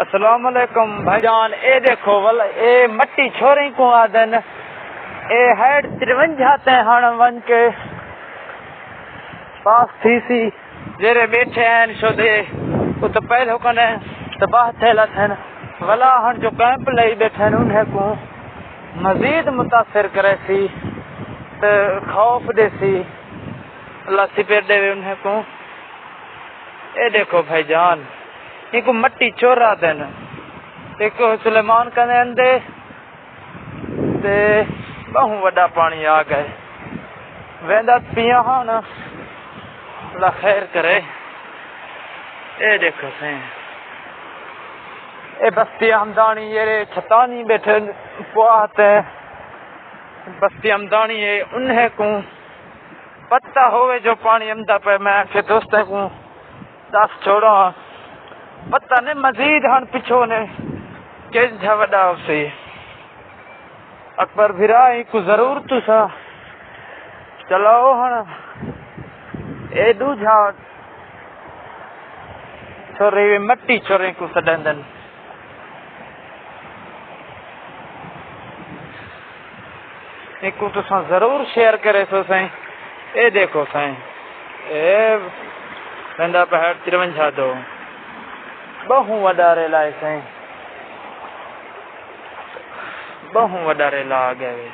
السلام علیکم بھائی جان. اے دیکھو والا اے مٹی چھوڑیں کو آدن اے ہیڈ 53 تے ہن ون کے پاس تھی سی جڑے بیٹھے ہیں شو دے او تو پہلو کنے تباہ تھیلا تھن ولا ہن جو کیمپ لئی بیٹھے ہیں انہیں کو مزید متاثر کرے سی تو خوف دے سی اللہ سپر دے انہیں کو. اے دیکھو بھائی جان یہ کو مٹی چورا دین ایک سلیمان کنے اندے تے بہوں وڈا پانی آ گئے ویندا پیاں ہن اللہ خیر کرے. اے دیکھو سیں اے بستی ہمدانی یہ چھتانی بیٹھے پواتے بستی ہمدانی ہے انہیں کو پتہ ہوئے جو پانی امدا پہ میں کہ دوستیں کو دس چھوڑا پتہ نے مزید ہن پچھو نے کس جھوڑا اسی اکبر بھرائی کو ضرور تو سا چلاؤ ہن اے دو جھا چھوڑی مٹی چھوڑیں کو سڈندن ایک کو تو سا ضرور شیئر کرے سو سائیں. اے دیکھو سائیں اے بندہ پہاڑ 53 دو بہوں وڈارے لائے سائیں بہوں وڈارے لا گئے.